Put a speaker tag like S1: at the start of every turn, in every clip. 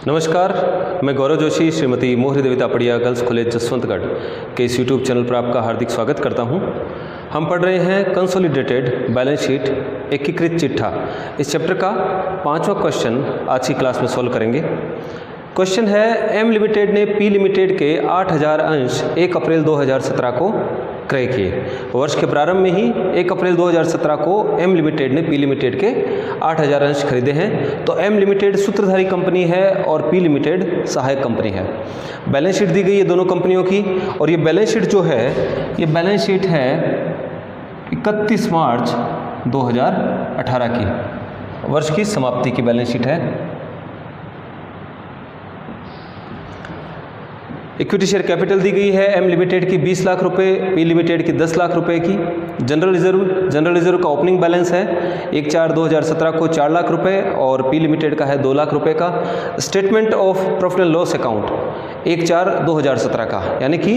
S1: नमस्कार, मैं गौरव जोशी श्रीमती मोहरी देवी तापड़िया गर्ल्स कॉलेज जसवंतगढ़ के इस यूट्यूब चैनल पर आपका हार्दिक स्वागत करता हूं। हम पढ़ रहे हैं कंसोलिडेटेड बैलेंस शीट एकीकृत चिट्ठा। इस चैप्टर का 5वां क्वेश्चन आज की क्लास में सॉल्व करेंगे। क्वेश्चन है, एम लिमिटेड ने पी लिमिटेड के 8000 अंश 1 अप्रैल 2017 को क्रय किए। वर्ष के प्रारंभ में ही 1 अप्रैल 2017 को एम लिमिटेड ने पी लिमिटेड के 8000 अंश खरीदे हैं। तो एम लिमिटेड सूत्रधारी कंपनी है और पी लिमिटेड सहायक कंपनी है। बैलेंस शीट दी गई है दोनों कंपनियों की, और ये बैलेंस शीट जो है, ये बैलेंस शीट है 31 मार्च 2018 की, वर्ष की समाप्ति की बैलेंस शीट है। इक्विटी शेयर कैपिटल दी गई है एम लिमिटेड की 20 लाख रुपए, पी लिमिटेड की 10 लाख रुपए की। जनरल रिजर्व का ओपनिंग बैलेंस है 1/4/2017 को 4 लाख रुपए और पी लिमिटेड का है 2 लाख रुपए का। Statement of profit and loss account 1/4/2017 का, यानी कि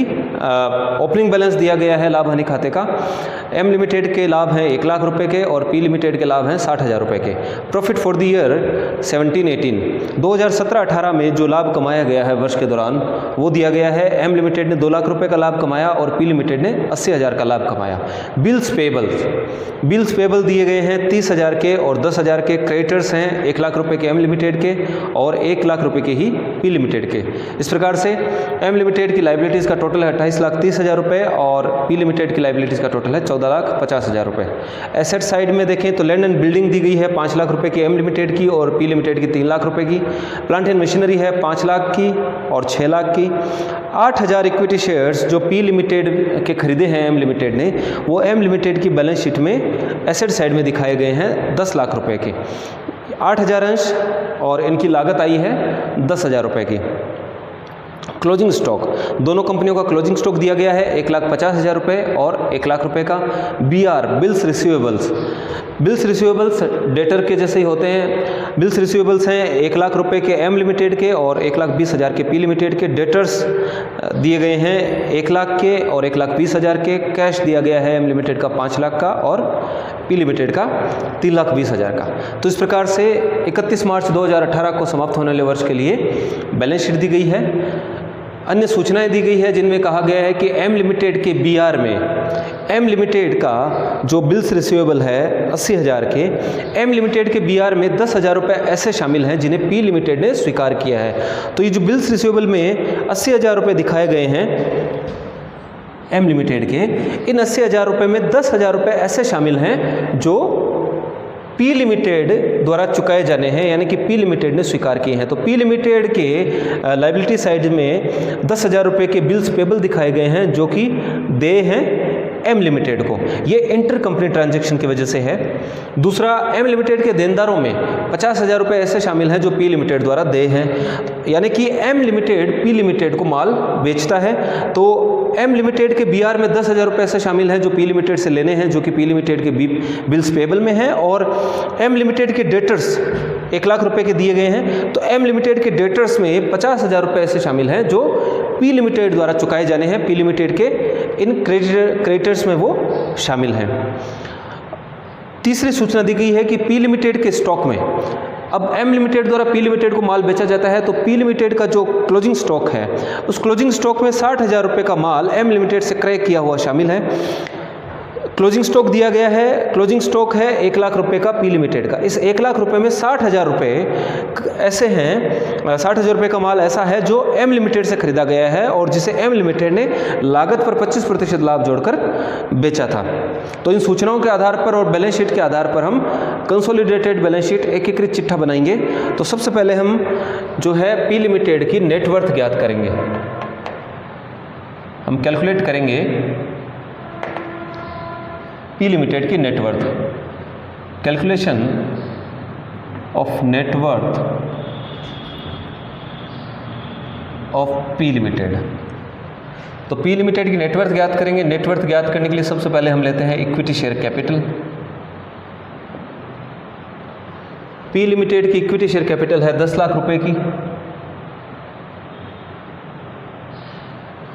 S1: ओपनिंग बैलेंस दिया गया है लाभ हानि खाते का। एम लिमिटेड के लाभ हैं 1 लाख रुपए के और पी लिमिटेड के लाभ हैं 60,000 रुपए के। प्रॉफिट फॉर द ईयर 17-18 2017-18 में जो लाभ कमाया गया है वर्ष के दौरान, वो दिया गया है। एम लिमिटेड ने 2 लाख रुपए का लाभ कमाया और पी लिमिटेड ने 80,000 का लाभ कमाया। बिल्स पेबल दिए गए हैं 30,000 के और 10,000 के। क्रेडिटर्स हैं 1 लाख रुपए के एम लिमिटेड के और 1 लाख रुपए के ही पी लिमिटेड के। इस प्रकार से एम लिमिटेड की लाइबिलिटीज़ का टोटल है 28,30,000 रुपए और पी लिमिटेड की लाइबिलिटीज़ का टोटल है 14,50,000 रुपए। एसेट साइड में देखें तो लैंड एंड बिल्डिंग दी गई है 5 लाख रुपए की एम लिमिटेड की और पी लिमिटेड की 3 लाख रुपए की। प्लांट एंड मशीनरी है 5 लाख की और 6 लाख की। 8,000 इक्विटी शेयर्स जो पी लिमिटेड के खरीदे हैं एम लिमिटेड ने, वो एम लिमिटेड की बैलेंस शीट में एसेट साइड में दिखाए गए हैं 10 लाख रुपए के। 8,000 अंश और इनकी लागत आई है 10,000 रुपए की। क्लोजिंग स्टॉक, दोनों कंपनियों का क्लोजिंग स्टॉक दिया गया है 1,50,000 रुपए और 1 लाख रुपए का। BR बिल्स रिसीवेबल्स डेटर के जैसे ही होते हैं। बिल्स रिसीवेबल्स हैं 1 लाख रुपए के एम लिमिटेड के और 1,20,000 के पी लिमिटेड के। डेटर्स दिए गए हैं 1 लाख के और 1,20,000 के। कैश दिया गया है एम लिमिटेड का 5 लाख का और पी लिमिटेड का 3,20,000 का। तो इस प्रकार से 31 मार्च 2018 को समाप्त होने वाले वर्ष के लिए बैलेंस शीट दी गई है। अन्य सूचनाएं दी गई है जिनमें कहा गया है कि एम लिमिटेड के BR में एम लिमिटेड का जो बिल्स रिसीवेबल है 80,000 के, एम लिमिटेड के BR में 10,000 रुपये ऐसे शामिल हैं जिन्हें पी लिमिटेड ने स्वीकार किया है। तो ये जो बिल्स रिसीवेबल में 80,000 रुपये दिखाए गए हैं एम लिमिटेड के, इन 80,000 रुपये में 10,000 रुपये ऐसे शामिल हैं जो पी लिमिटेड द्वारा चुकाए जाने हैं, यानी कि पी लिमिटेड ने स्वीकार किए हैं। तो पी लिमिटेड के लायबिलिटी साइड में 10,000 रुपये के बिल्स पेबल दिखाए गए हैं जो कि देय हैं एम लिमिटेड को। ये इंटर कंपनी ट्रांजैक्शन की वजह से है। दूसरा, एम लिमिटेड के देनदारों में 50,000 रुपये ऐसे शामिल हैं जो पी लिमिटेड द्वारा देय हैं, यानी कि एम लिमिटेड पी लिमिटेड को माल बेचता है। तो एम लिमिटेड के BR में 10,000 रुपये ऐसे शामिल हैं जो पी लिमिटेड से लेने हैं, जो कि पी लिमिटेड के बिल्स पेबल में हैं। और एम लिमिटेड के डेटर्स 1 लाख रुपए के दिए गए हैं। तो एम लिमिटेड के डेटर्स में 50,000 रुपये ऐसे शामिल हैं जो पी लिमिटेड द्वारा चुकाए जाने हैं। पी लिमिटेड के इन क्रेडिटर्स में वो शामिल हैं। तीसरी सूचना दी गई है कि पी लिमिटेड के स्टॉक में, अब एम लिमिटेड द्वारा पी लिमिटेड को माल बेचा जाता है, तो पी लिमिटेड का जो क्लोजिंग स्टॉक है, उस क्लोजिंग स्टॉक में 60,000 रुपये का माल एम लिमिटेड से क्रय किया हुआ शामिल है। क्लोजिंग स्टॉक दिया गया है, क्लोजिंग स्टॉक है 1 लाख रुपए का पी लिमिटेड का। इस 1 लाख रुपए में 60,000 रुपये ऐसे हैं, 60,000 रुपये का माल ऐसा है जो एम लिमिटेड से खरीदा गया है और जिसे एम लिमिटेड ने लागत पर 25% लाभ जोड़कर बेचा था। तो इन सूचनाओं के आधार पर और बैलेंस शीट के आधार पर हम कंसोलिडेटेड बैलेंस शीट एकीकृत चिट्ठा बनाएंगे। तो सबसे पहले हम जो है पी लिमिटेड की नेटवर्थ ज्ञात करेंगे। हम कैलकुलेट करेंगे पी लिमिटेड की net worth. Calculation of net worth of P limited. तो पी लिमिटेड की नेटवर्थ ज्ञात करेंगे। नेटवर्थ ज्ञात करने के लिए सबसे पहले हम लेते हैं equity share capital. P limited की इक्विटी शेयर कैपिटल है 10 लाख रुपए की।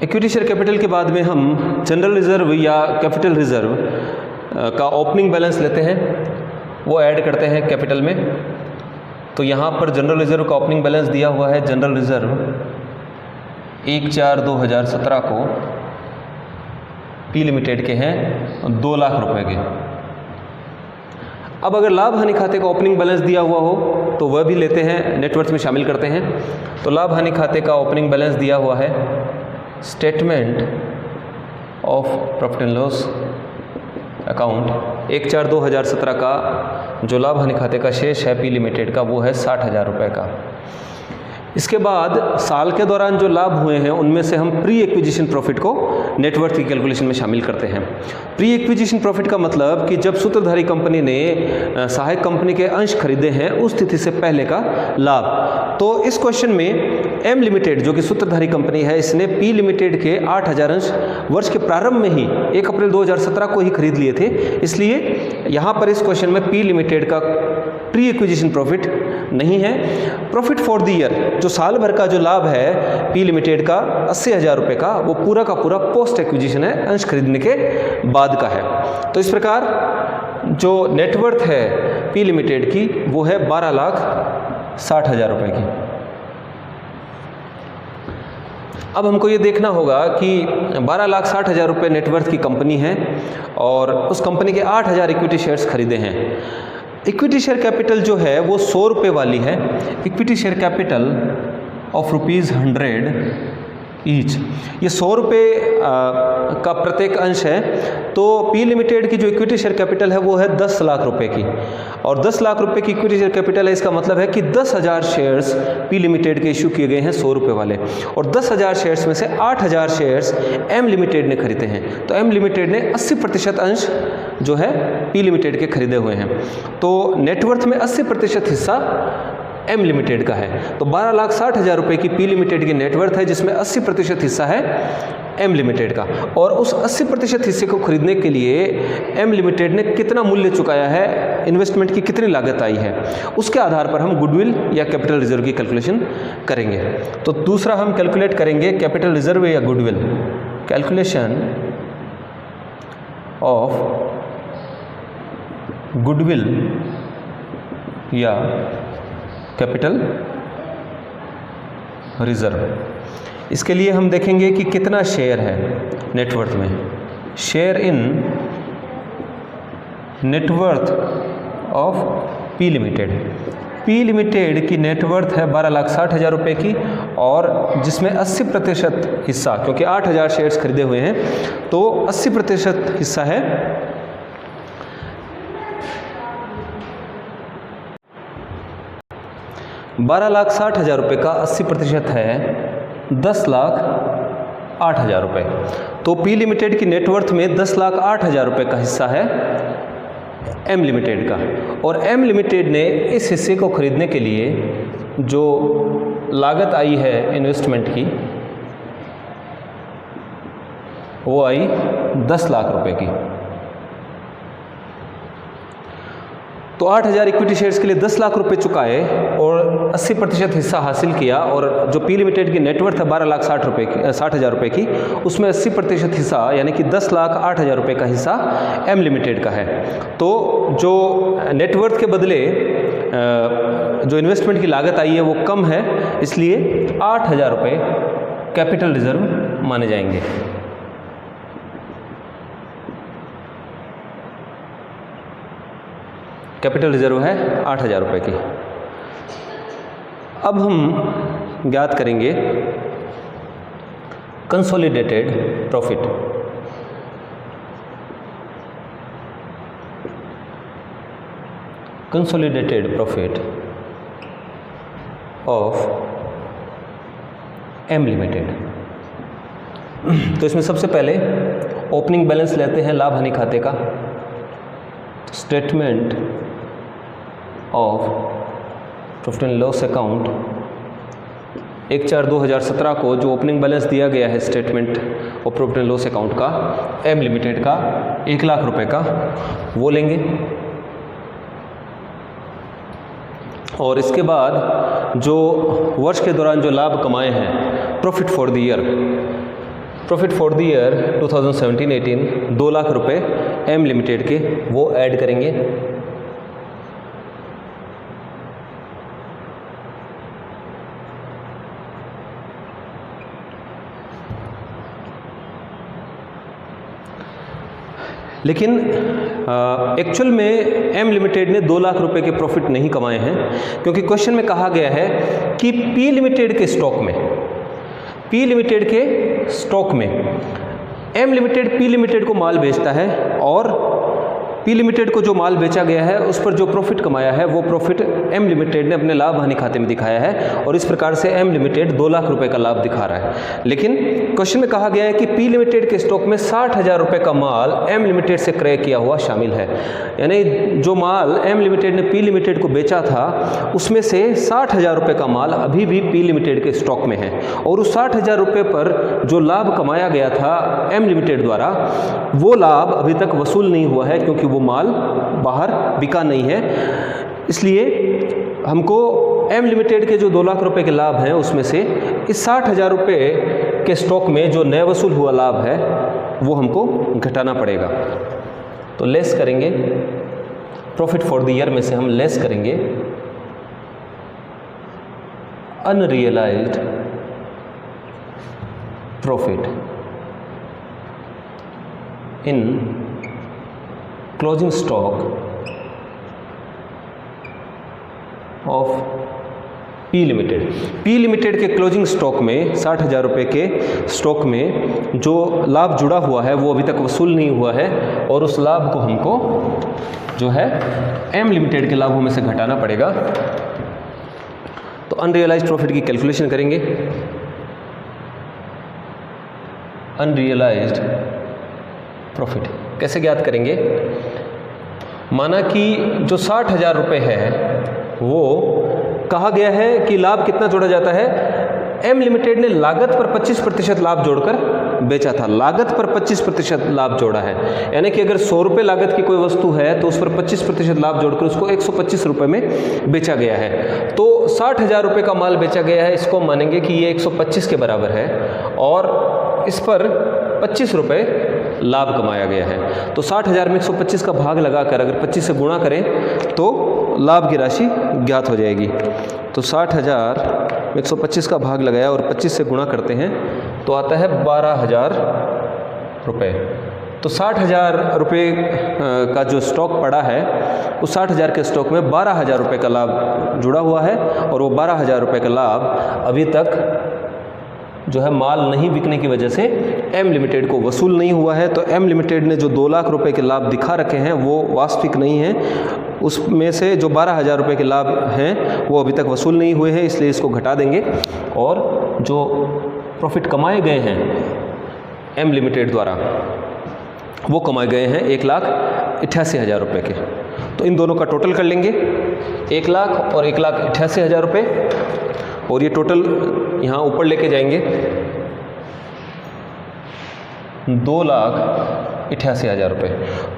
S1: इक्विटी शेयर कैपिटल के बाद में हम जनरल रिजर्व या कैपिटल रिजर्व का ओपनिंग बैलेंस लेते हैं, वो ऐड करते हैं कैपिटल में। तो यहाँ पर जनरल रिजर्व का ओपनिंग बैलेंस दिया हुआ है, जनरल रिजर्व 1/4/2017 को पी लिमिटेड के हैं 2 लाख रुपए के। अब अगर लाभ हानि खाते का ओपनिंग बैलेंस दिया हुआ हो तो वह भी लेते हैं, नेटवर्थ में शामिल करते हैं। तो लाभ हानि खाते का ओपनिंग बैलेंस दिया हुआ है, statement of profit and loss account 1/4/2017 का जो लाभ हानि खाते का शेष है पी लिमिटेड का वो है 60,000 रुपये का। इसके बाद साल के दौरान जो लाभ हुए हैं उनमें से हम प्री एक्विजिशन प्रॉफिट को नेटवर्थ की कैलकुलेशन में शामिल करते हैं। प्री एक्विजिशन प्रॉफिट का मतलब कि जब सूत्रधारी कंपनी ने सहायक कंपनी के अंश खरीदे हैं उस तिथि से पहले का लाभ। तो इस क्वेश्चन में एम लिमिटेड जो कि सूत्रधारी कंपनी है, इसने पी लिमिटेड के 8,000 अंश वर्ष के प्रारंभ में ही 1 अप्रैल 2017 को ही खरीद लिए थे, इसलिए यहाँ पर इस क्वेश्चन में पी लिमिटेड का प्री एक्विजिशन प्रॉफिट नहीं है। प्रॉफिट फॉर द ईयर, जो साल भर का जो लाभ है पी लिमिटेड का 80,000 रुपये का, वो पूरा का पूरा पोस्ट एक्विजिशन है, अंश खरीदने के बाद का है। तो इस प्रकार जो नेटवर्थ है पी लिमिटेड की वो है 12,60,000 रुपये की। अब हमको ये देखना होगा कि 12,60,000 रुपये नेटवर्थ की कंपनी है और उस कंपनी के 8,000 इक्विटी शेयर्स खरीदे हैं। इक्विटी शेयर कैपिटल जो है वो 100 रुपये वाली है। Equity share capital of ₹100 each, ये 100 रुपये का प्रत्येक अंश है। तो पी लिमिटेड की जो इक्विटी शेयर कैपिटल है वो है 10 लाख रुपए की, और 10 लाख रुपए की इक्विटी शेयर कैपिटल है। इसका मतलब है कि 10,000 शेयर्स पी लिमिटेड के इशू किए गए हैं 100 रुपये वाले, और 10,000 शेयर्स में से 8,000 शेयर्स एम लिमिटेड ने खरीदे हैं। तो एम लिमिटेड ने 80% अंश जो है पी लिमिटेड के खरीदे हुए हैं। तो नेटवर्थ में 80% हिस्सा एम लिमिटेड का है। तो 12,60,000 रुपये की पी लिमिटेड की नेटवर्थ है जिसमें 80% हिस्सा है एम लिमिटेड का, और उस 80% हिस्से को खरीदने के लिए एम लिमिटेड ने कितना मूल्य चुकाया है, इन्वेस्टमेंट की कितनी लागत आई है, उसके आधार पर हम गुडविल या कैपिटल रिजर्व की कैलकुलेशन करेंगे। तो दूसरा हम कैलकुलेट करेंगे कैपिटल रिजर्व या गुडविल। कैलकुलेशन ऑफ गुडविल या कैपिटल रिजर्व, इसके लिए हम देखेंगे कि कितना शेयर है नेटवर्थ में। Share in net worth of P limited. P limited की नेटवर्थ है 12,60,000 रुपये की, और जिसमें 80% हिस्सा, क्योंकि 8,000 शेयर्स खरीदे हुए हैं तो 80% हिस्सा है 12,60,000 रुपये का 80% है 10,08,000 रुपये। तो पी लिमिटेड की नेटवर्थ में 10,08,000 रुपये का हिस्सा है एम लिमिटेड का, और एम लिमिटेड ने इस हिस्से को खरीदने के लिए जो लागत आई है इन्वेस्टमेंट की वो आई 10 लाख रुपए की। तो 8,000 इक्विटी शेयर्स के लिए 10 लाख रुपए चुकाए और 80% हिस्सा हासिल किया, और जो पी लिमिटेड की नेटवर्थ है 12,60,000 रुपये की, उसमें 80% हिस्सा यानी कि 10,08,000 रुपये का हिस्सा एम लिमिटेड का है। तो जो नेटवर्थ के बदले जो इन्वेस्टमेंट की लागत आई है वो कम है, इसलिए 8,000 रुपये कैपिटल रिजर्व माने जाएंगे। कैपिटल रिजर्व है 8,000 रुपये की। अब हम ज्ञात करेंगे consolidated profit. Consolidated profit of M limited. तो इसमें सबसे पहले ओपनिंग बैलेंस लेते हैं लाभ हानि खाते का। Statement of profit and loss account 1/4/2017 को जो ओपनिंग बैलेंस दिया गया है statement of profit and loss account का एम लिमिटेड का 1 लाख रुपए का, वो लेंगे। और इसके बाद जो वर्ष के दौरान जो लाभ कमाए हैं profit for the year, profit for the year 2017-18 2 lakh रुपए एम लिमिटेड के, वो ऐड करेंगे। लेकिन एक्चुअल में एम लिमिटेड ने 2 लाख रुपए के प्रॉफिट नहीं कमाए हैं, क्योंकि क्वेश्चन में कहा गया है कि पी लिमिटेड के स्टॉक में एम लिमिटेड पी लिमिटेड को माल बेचता है और पी लिमिटेड को जो माल बेचा गया है उस पर जो प्रॉफिट कमाया है वो प्रॉफिट एम लिमिटेड ने अपने लाभ हानि खाते में दिखाया है, और इस प्रकार से एम लिमिटेड 2 लाख रुपए का लाभ दिखा रहा है। लेकिन क्वेश्चन में कहा गया है कि पी लिमिटेड के स्टॉक में 60,000 रुपए का माल एम लिमिटेड से क्रय किया हुआ शामिल है, यानी जो माल एम लिमिटेड ने पी लिमिटेड को बेचा था उसमें से 60,000 रुपए का माल अभी भी पी लिमिटेड के स्टॉक में है, और उस 60,000 रुपए पर जो लाभ कमाया गया था एम लिमिटेड द्वारा वो लाभ अभी तक वसूल नहीं हुआ है, क्योंकि वो माल बाहर बिका नहीं है। इसलिए हमको एम लिमिटेड के जो 2 लाख रुपए के लाभ हैं उसमें से इस 60,000 रुपए के स्टॉक में जो नया वसूल हुआ लाभ है वो हमको घटाना पड़ेगा। तो लेस करेंगे, प्रॉफिट फॉर द ईयर में से हम लेस करेंगे unrealised profit in closing stock of P limited. P limited के क्लोजिंग स्टॉक में 60,000 रुपए के स्टॉक में जो लाभ जुड़ा हुआ है वो अभी तक वसूल नहीं हुआ है, और उस लाभ को हमको जो है एम लिमिटेड के लाभों में से घटाना पड़ेगा। तो अनरियलाइज्ड प्रॉफिट की कैलकुलेशन करेंगे। अनरियलाइज्ड प्रॉफिट कैसे ज्ञात करेंगे? माना कि जो 60,000 रुपए है वो कहा गया है कि लाभ कितना जोड़ा जाता है, एम लिमिटेड ने लागत पर 25% लाभ जोड़कर बेचा था, लागत पर 25% लाभ जोड़ा है, यानी कि अगर 100 रुपये लागत की कोई वस्तु है तो उस पर 25% लाभ जोड़कर उसको 125 रुपये में बेचा गया है। तो 60,000 रुपये का माल बेचा गया है, इसको मानेंगे कि ये 125 के बराबर है, और इस पर 25 रुपये लाभ कमाया गया है। तो 60,000 में 125 का भाग लगाकर अगर 25 से गुणा करें तो लाभ की राशि ज्ञात हो जाएगी। तो 60,000 में 125 का भाग लगाया और 25 से गुणा करते हैं तो आता है 12,000 रुपये। तो 60,000 रुपये का जो स्टॉक पड़ा है उस 60,000 के स्टॉक में 12,000 रुपये का लाभ जुड़ा हुआ है, और वो 12,000 रुपये का लाभ अभी तक जो है माल नहीं बिकने की वजह से एम लिमिटेड को वसूल नहीं हुआ है। तो एम लिमिटेड ने जो 2 लाख रुपए के लाभ दिखा रखे हैं वो वास्तविक नहीं है, उसमें से जो 12,000 रुपये के लाभ हैं वो अभी तक वसूल नहीं हुए हैं, इसलिए इसको घटा देंगे, और जो प्रॉफिट कमाए गए हैं एम लिमिटेड द्वारा वो कमाए गए हैं 1,88,000 रुपये के। तो इन दोनों का टोटल कर लेंगे, 1 लाख और 1,88,000 रुपये, और ये टोटल यहाँ ऊपर लेके जाएंगे 2,88,000 रुपये।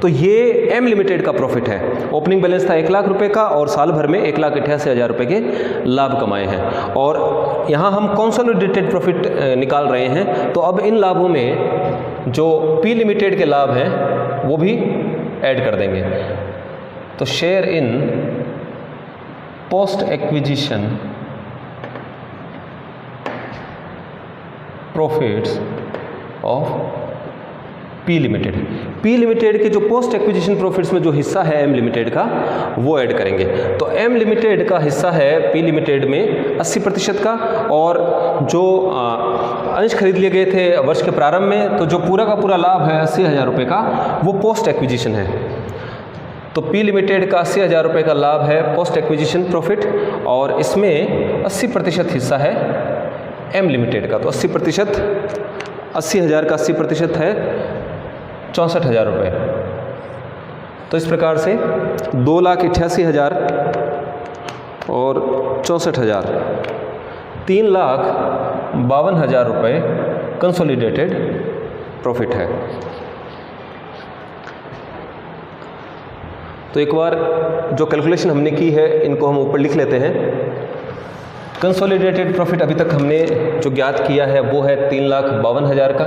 S1: तो ये एम लिमिटेड का प्रॉफिट है। ओपनिंग बैलेंस था 1 लाख रुपये का, और साल भर में 1,88,000 रुपये के लाभ कमाए हैं, और यहाँ हम कंसोलिडेटेड प्रॉफिट निकाल रहे हैं। तो अब इन लाभों में जो पी लिमिटेड के लाभ हैं वो भी ऐड कर देंगे। तो share in post acquisition profits of P limited. P limited के जो पोस्ट एक्विजिशन प्रॉफिट्स में जो हिस्सा है एम लिमिटेड का वो ऐड करेंगे। तो एम लिमिटेड का हिस्सा है पी लिमिटेड में 80% का, और जो अंश खरीद लिए गए थे वर्ष के प्रारंभ में, तो जो पूरा का पूरा लाभ है 80,000 रुपये का वो पोस्ट एक्विजिशन है। तो पी लिमिटेड का 80,000 रुपये का लाभ है पोस्ट एक्विजिशन प्रॉफिट, और इसमें 80% हिस्सा है एम लिमिटेड का। तो 80%, 80,000 का 80% है 64,000 रुपये। तो इस प्रकार से 2,88,000 और 64,000, 3,52,000 रुपये कंसोलिडेटेड प्रॉफिट है। तो एक बार जो कैलकुलेशन हमने की है इनको हम ऊपर लिख लेते हैं। कंसोलिडेटेड प्रॉफिट अभी तक हमने जो ज्ञात किया है वो है 3,52,000 का,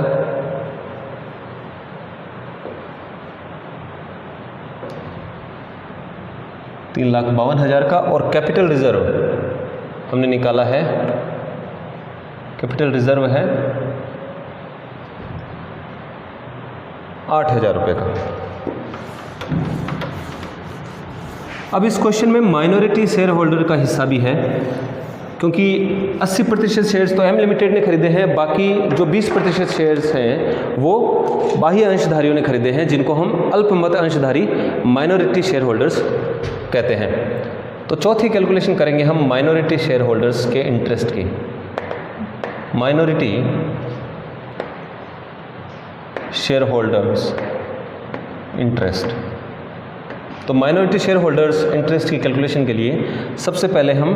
S1: $3,52,000 का, और कैपिटल रिजर्व हमने निकाला है, कैपिटल रिजर्व है 8,000 रुपये का। अब इस क्वेश्चन में माइनॉरिटी शेयर होल्डर का हिस्सा भी है, क्योंकि 80% शेयर्स तो एम लिमिटेड ने खरीदे हैं, बाकी जो 20% शेयर्स हैं वो बाह्य अंशधारियों ने खरीदे हैं, जिनको हम अल्पमत अंशधारी माइनॉरिटी शेयर होल्डर्स कहते हैं। तो चौथी कैलकुलेशन करेंगे हम माइनॉरिटी शेयर होल्डर्स के इंटरेस्ट की। Minority share holders interest. तो माइनॉरिटी शेयर होल्डर्स इंटरेस्ट की कैलकुलेशन के लिए सबसे पहले हम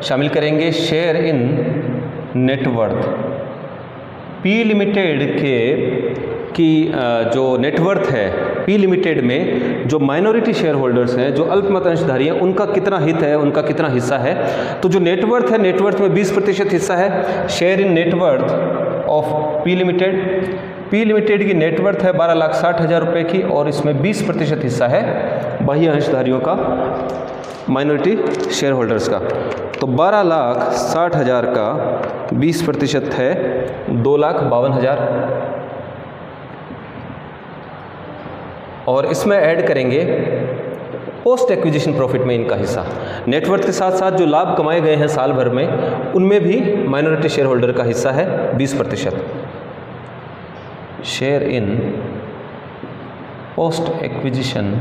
S1: शामिल करेंगे share in net worth. P limited की जो नेटवर्थ है पी लिमिटेड में जो माइनॉरिटी शेयर होल्डर्स हैं, जो अल्पमत अंशधारी हैं, उनका कितना हित है, उनका कितना हिस्सा है। तो जो नेटवर्थ है, नेटवर्थ में 20% हिस्सा है। Share in net worth of P limited, P limited की नेटवर्थ है 12,60,000 रुपये की, और इसमें 20% हिस्सा है बाह्य अंशधारियों का, माइनॉरिटी शेयर होल्डर्स का। तो 12,60,000 का 20% है 2,52,000, और इसमें ऐड करेंगे पोस्ट एक्विजिशन प्रॉफिट में इनका हिस्सा। नेटवर्थ के साथ साथ जो लाभ कमाए गए हैं साल भर में, उनमें भी माइनॉरिटी शेयर होल्डर का हिस्सा है 20%। Share in post acquisition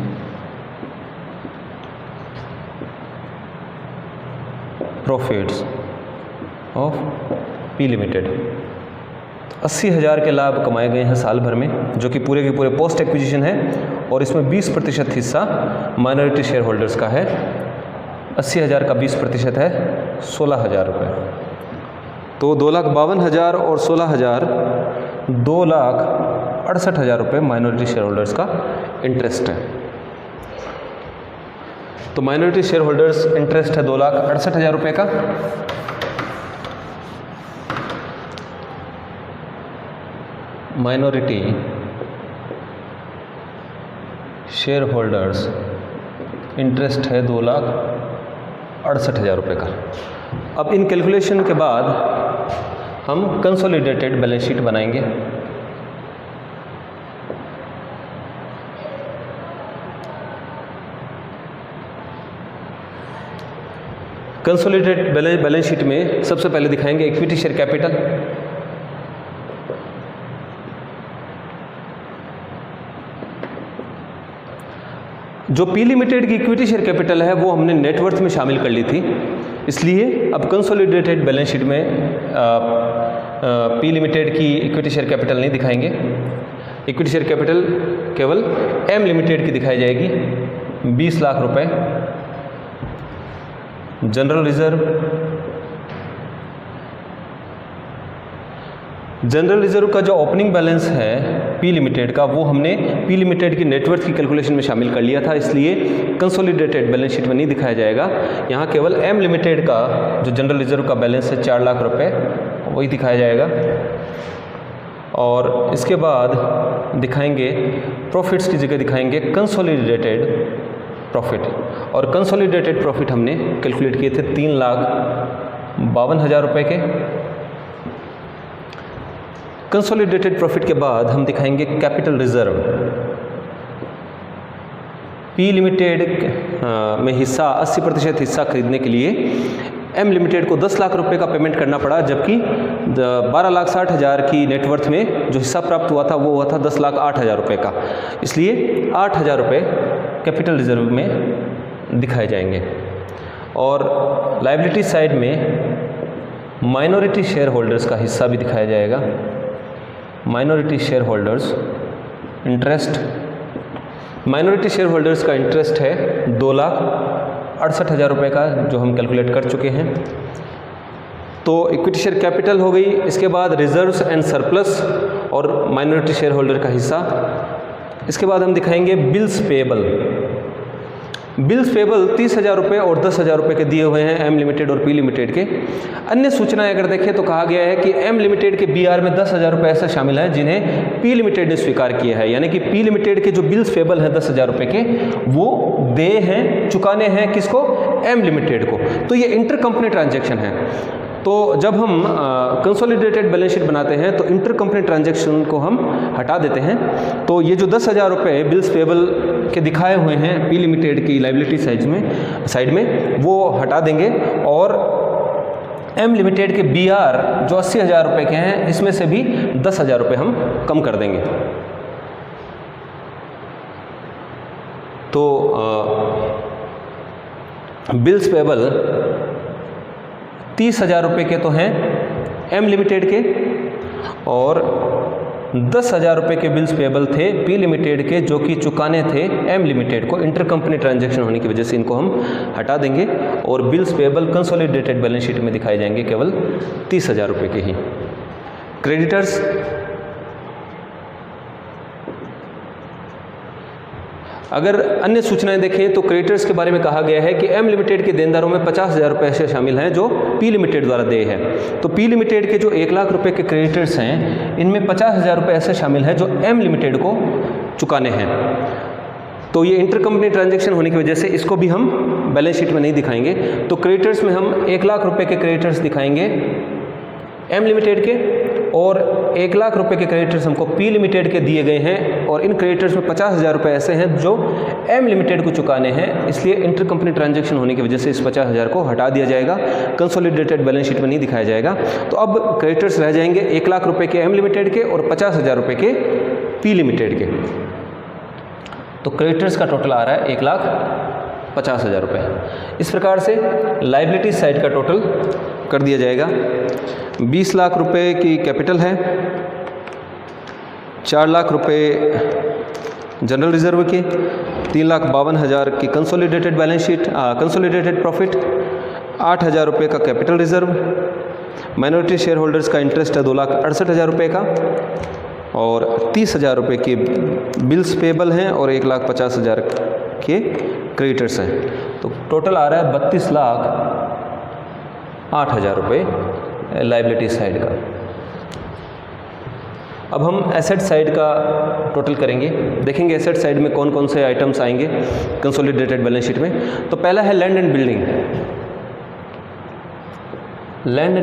S1: profits of P limited. 80,000 के लाभ कमाए गए हैं साल भर में, जो कि पूरे के पूरे पोस्ट एक्विजिशन है, और इसमें 20% हिस्सा माइनॉरिटी शेयर होल्डर्स का है। 80,000 का 20% है 16,000 रुपये। तो 2,52,000 और 16,000, 2,68,000 रुपये माइनॉरिटी शेयर होल्डर्स का इंटरेस्ट है। तो माइनॉरिटी शेयर होल्डर्स इंटरेस्ट है 2,68,000 रुपये का। माइनॉरिटी शेयर होल्डर्स इंटरेस्ट है 2,68,000 रुपये का। अब इन कैलकुलेशन के बाद हम कंसोलिडेटेड बैलेंस शीट बनाएंगे। कंसोलिडेटेड बैलेंस शीट में सबसे पहले दिखाएंगे इक्विटी शेयर कैपिटल। जो पी लिमिटेड की इक्विटी शेयर कैपिटल है वो हमने नेटवर्थ में शामिल कर ली थी, इसलिए अब कंसोलिडेटेड बैलेंस शीट में पी लिमिटेड की इक्विटी शेयर कैपिटल नहीं दिखाएंगे। इक्विटी शेयर कैपिटल केवल एम लिमिटेड की दिखाई जाएगी, 20 लाख रुपए। जनरल रिजर्व का जो ओपनिंग बैलेंस है पी लिमिटेड का, वो हमने पी लिमिटेड की नेटवर्थ की कैलकुलेशन में शामिल कर लिया था, इसलिए कंसोलिडेटेड बैलेंस शीट में नहीं दिखाया जाएगा। यहाँ केवल एम लिमिटेड का जो जनरल रिजर्व का बैलेंस है 4 लाख रुपए, वही दिखाया जाएगा। और इसके बाद दिखाएंगे प्रॉफिट्स की जगह दिखाएंगे कंसोलिडेटेड प्रॉफिट, और कंसोलिडेटेड प्रॉफिट हमने कैलकुलेट किए थे 3,52,000 रुपये के। कंसोलिडेटेड प्रॉफिट के बाद हम दिखाएंगे कैपिटल रिजर्व। पी लिमिटेड में हिस्सा 80% हिस्सा खरीदने के लिए एम लिमिटेड को 10 लाख रुपए का पेमेंट करना पड़ा, जबकि 12,60,000 की नेटवर्थ में जो हिस्सा प्राप्त हुआ था वो हुआ था 10,08,000 रुपये का, इसलिए 8,000 रुपये कैपिटल रिजर्व में दिखाए जाएंगे। और लायबिलिटी साइड में माइनॉरिटी शेयर होल्डर्स का हिस्सा भी दिखाया जाएगा। Minority share holders interest, minority share holders का इंटरेस्ट है 2,68,000 रुपये का, जो हम कैलकुलेट कर चुके हैं। तो इक्विटी शेयर कैपिटल हो गई, इसके बाद रिजर्व्स एंड सरप्लस और माइनॉरिटी शेयर होल्डर का हिस्सा। इसके बाद हम दिखाएंगे बिल्स पेएबल। बिल्स पेएबल 30,000 रुपये और 10,000 रुपये के दिए हुए हैं एम लिमिटेड और पी लिमिटेड के। अन्य सूचनाएं अगर देखें तो कहा गया है कि एम लिमिटेड के बीआर में 10,000 रुपये ऐसा शामिल है जिन्हें पी लिमिटेड ने स्वीकार किया है, यानी कि पी लिमिटेड के जो बिल्स पेएबल हैं 10,000 रुपये के, वो देय हैं, चुकाने हैं किसको? एम लिमिटेड को। तो ये इंटर कंपनी ट्रांजैक्शन है। तो जब हम कंसोलिडेटेड बैलेंस शीट बनाते हैं तो इंटर कंपनी ट्रांजैक्शन को हम हटा देते हैं। तो ये जो 10,000 रुपये बिल्स पेबल के दिखाए हुए हैं पी लिमिटेड की लाइबिलिटी साइड में वो हटा देंगे और एम लिमिटेड के BR जो 80,000 रुपये के हैं इसमें से भी 10,000 रुपये हम कम कर देंगे। तो बिल्स पेबल 30,000 रुपये के तो हैं एम लिमिटेड के और 10,000 रुपये के बिल्स पेबल थे पी लिमिटेड के जो कि चुकाने थे एम लिमिटेड को। इंटर कंपनी ट्रांजैक्शन होने की वजह से इनको हम हटा देंगे और bills payable consolidated balance sheet में दिखाए जाएंगे केवल 30,000 रुपये के ही। क्रेडिटर्स, अगर अन्य सूचनाएं देखें तो क्रेडिटर्स के बारे में कहा गया है कि एम लिमिटेड के देनदारों में 50,000 रुपये ऐसे शामिल हैं जो पी लिमिटेड द्वारा देय है। तो पी लिमिटेड के जो 1 लाख रुपये के क्रेडिटर्स हैं इनमें 50,000 रुपये ऐसे शामिल हैं जो एम लिमिटेड को चुकाने हैं। तो ये इंटर कंपनी ट्रांजैक्शन होने की वजह से इसको भी हम बैलेंस शीट में नहीं दिखाएंगे। तो क्रेडिटर्स में हम 1 लाख रुपये के क्रेडिटर्स दिखाएंगे एम लिमिटेड के और 1 लाख रुपए के क्रेडिटर्स हमको पी लिमिटेड के दिए गए हैं और इन क्रेडिटर्स में 50,000 रुपये ऐसे हैं जो एम लिमिटेड को चुकाने हैं। इसलिए इंटर कंपनी ट्रांजैक्शन होने की वजह से इस 50,000 को हटा दिया जाएगा, कंसोलिडेटेड बैलेंस शीट में नहीं दिखाया जाएगा। तो अब क्रेडिटर्स रह जाएंगे 1 लाख रुपये के एम लिमिटेड के और 50,000 रुपये के पी लिमिटेड के। तो क्रेडिटर्स का टोटल आ रहा है 1,50,000 रुपये। इस प्रकार से लाइबिलिटी साइड का टोटल कर दिया जाएगा। 20 लाख रुपए की कैपिटल है, 4 लाख रुपए जनरल रिजर्व के, 3,52,000 की consolidated balance sheet consolidated profit, 8,000 रुपये का capital reserve, minority share holders का इंटरेस्ट है 2,68,000 रुपये का और 30,000 रुपये के बिल्स पेबल हैं और 1,50,000 के क्रेडिटर्स हैं। तो टोटल आ रहा है 32,08,000 रुपये लाइबिलिटी साइड का। अब हम एसेट साइड का टोटल करेंगे, देखेंगे एसेट साइड में कौन कौन से आइटम्स आएंगे कंसोलिडेटेड बैलेंस शीट में। तो पहला है land and building. Land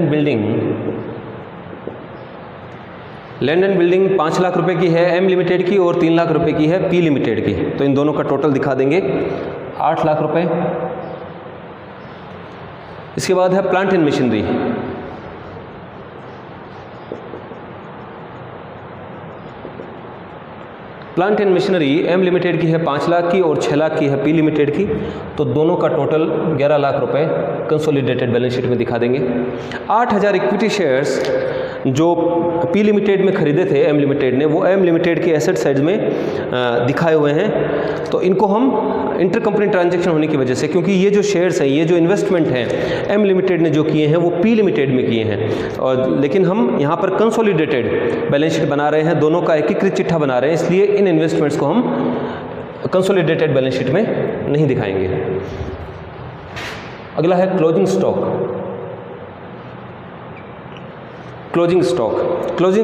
S1: and building 5 lakh रुपए की है एम लिमिटेड की और 3 लाख रुपए की है पी लिमिटेड की। तो इन दोनों का टोटल दिखा देंगे 8 लाख रुपए। इसके बाद है plant and machinery. Plant and machinery M limited की है 5 लाख की और 6 लाख की है पी लिमिटेड की। तो दोनों का टोटल 11 लाख रुपए कंसोलिडेटेड बैलेंस शीट में दिखा देंगे। 8,000 इक्विटी शेयर्स जो पी लिमिटेड में खरीदे थे एम लिमिटेड ने, वो एम लिमिटेड के एसेट साइड में दिखाए हुए हैं। तो इनको हम इंटर कंपनी ट्रांजैक्शन होने की वजह से, क्योंकि ये जो शेयर्स हैं, ये जो इन्वेस्टमेंट हैं एम लिमिटेड ने जो किए हैं वो पी लिमिटेड में किए हैं, और लेकिन हम यहाँ पर कंसोलिडेटेड बैलेंस शीट बना रहे हैं, दोनों का एकीकृत चिट्ठा बना रहे हैं, इसलिए इन इन्वेस्टमेंट्स को हम कंसोलिडेटेड बैलेंस शीट में नहीं दिखाएंगे। अगला है क्लोजिंग स्टॉक। क्लोजिंग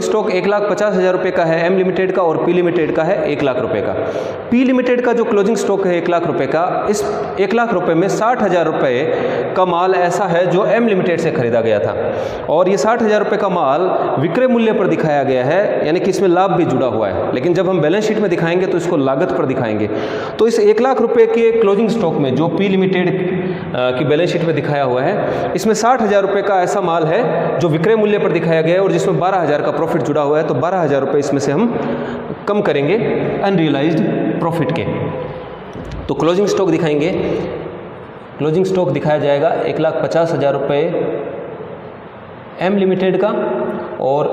S1: स्टॉक 1,50,000 रुपये का है एम लिमिटेड का और पी लिमिटेड का है 1 लाख रुपये का। पी लिमिटेड का जो क्लोजिंग स्टॉक है 1 लाख रुपये का, इस 1 लाख रुपये में 60,000 रुपये का माल ऐसा है जो एम लिमिटेड से खरीदा गया था, और ये 60,000 रुपये का माल विक्रय मूल्य पर दिखाया गया है, यानी कि इसमें लाभ भी जुड़ा हुआ है। लेकिन जब हम बैलेंस शीट में दिखाएंगे तो इसको लागत पर दिखाएंगे। तो इस 1 लाख रुपये के क्लोजिंग स्टॉक में जो पी लिमिटेड की बैलेंस शीट में दिखाया हुआ है, इसमें 60,000 रुपये का ऐसा माल है जो विक्रय मूल्य पर दिखाया गया है और जिसमें 12,000 का प्रॉफिट जुड़ा हुआ है। तो 12,000 रुपये इसमें से हम कम करेंगे अनरियलाइज्ड प्रॉफिट के। तो क्लोजिंग स्टॉक दिखाएंगे। क्लोजिंग स्टॉक दिखाया जाएगा 1,50,000 रुपये एम लिमिटेड का और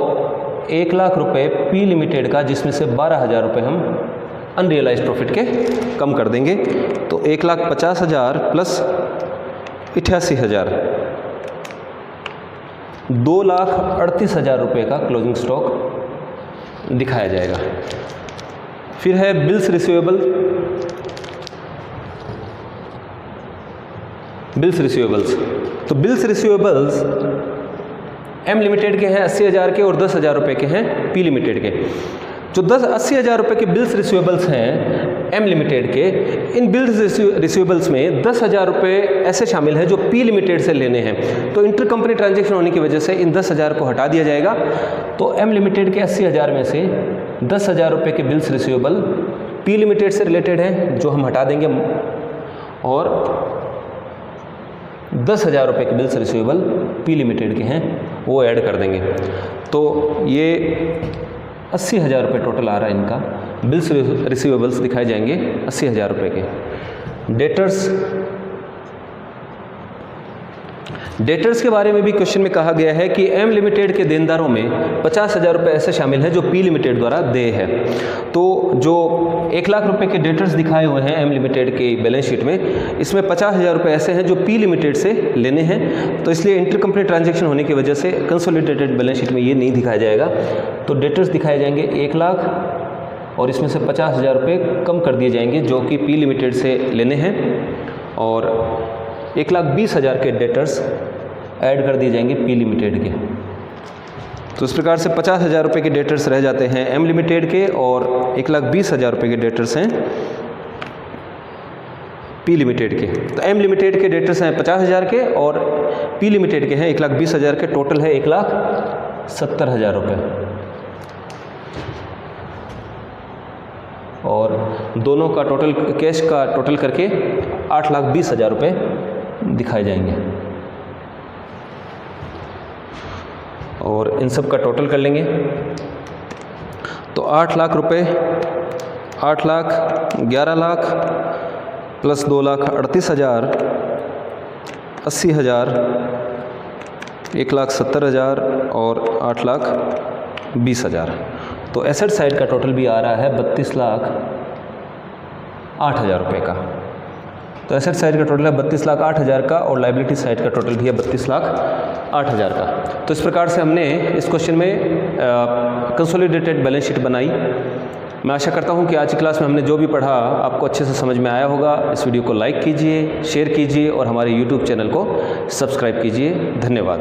S1: 1 लाख रुपये पी लिमिटेड का, जिसमें से 12,000 रुपये हम अनरियलाइज्ड प्रॉफिट के कम कर देंगे। तो 1,50,000 प्लस 88,000, 2,38,000 रुपये का क्लोजिंग स्टॉक दिखाया जाएगा। फिर है बिल्स रिसीवेबल्स। तो बिल्स रिसीवेबल्स एम लिमिटेड के हैं 80,000 के और 10,000 रुपये के हैं पी लिमिटेड के। जो 80,000 रुपये के बिल्स रिसीवेबल्स हैं एम लिमिटेड के, इन बिल्स रिसीवेबल्स में 10,000 रुपये ऐसे शामिल हैं जो पी लिमिटेड से लेने हैं। तो इंटर कंपनी ट्रांजैक्शन होने की वजह से इन 10,000 को हटा दिया जाएगा। तो एम लिमिटेड के 80,000 में से 10,000 रुपये के बिल्स रिसीवेबल पी लिमिटेड से रिलेटेड हैं, जो हम हटा देंगे, और 10,000 रुपये के बिल्स रिसीवेबल पी लिमिटेड के हैं, वो ऐड कर देंगे। तो ये 80,000 रुपये टोटल आ रहा है इनका। बिल्स रिसीवेबल्स दिखाए जाएंगे 80,000 रुपये के। डेटर्स के बारे में भी क्वेश्चन में कहा गया है कि एम लिमिटेड के देनदारों में 50,000 रुपये ऐसे शामिल हैं जो पी लिमिटेड द्वारा देय है। तो जो 1 लाख रुपये के डेटर्स दिखाए हुए हैं एम लिमिटेड के बैलेंस शीट में, इसमें 50,000 रुपये ऐसे हैं जो पी लिमिटेड से लेने हैं। तो इसलिए इंटर कंपनी ट्रांजैक्शन होने की वजह से कंसोलिडेटेड बैलेंस शीट में ये नहीं दिखाया जाएगा। तो डेटर्स दिखाए जाएंगे 1 लाख, और इसमें से 50,000 रुपये कम कर दिए जाएंगे जो कि पी लिमिटेड से लेने हैं, और 1,20,000 के डेटर्स ऐड कर दिए जाएंगे पी लिमिटेड के। तो इस प्रकार से 50,000 रुपये के डेटर्स रह जाते हैं एम लिमिटेड के, और 1,20,000 रुपये के डेटर्स हैं पी लिमिटेड के। तो एम लिमिटेड के डेटर्स हैं 50,000 के, और पी लिमिटेड के हैं 1,20,000 के। टोटल है 1,70,000 रुपये, और दोनों का टोटल, कैश का टोटल करके 8,20,000 रुपये दिखाए जाएंगे। और इन सब का टोटल कर लेंगे तो 8 लाख रुपये, 8 लाख, 11 लाख प्लस 2,38,000, 80,000, 1,70,000 और 8,20,000। तो एसेट साइड का टोटल भी आ रहा है 32,08,000 रुपये का। तो एसेट साइड का टोटल है 32,08,000 का, और लायबिलिटी साइड का टोटल भी है 32,08,000 का। तो इस प्रकार से हमने इस क्वेश्चन में कंसोलिडेटेड बैलेंस शीट बनाई। मैं आशा करता हूं कि आज की क्लास में हमने जो भी पढ़ा आपको अच्छे से समझ में आया होगा। इस वीडियो को लाइक कीजिए, शेयर कीजिए, और हमारे YouTube चैनल को सब्सक्राइब कीजिए। धन्यवाद।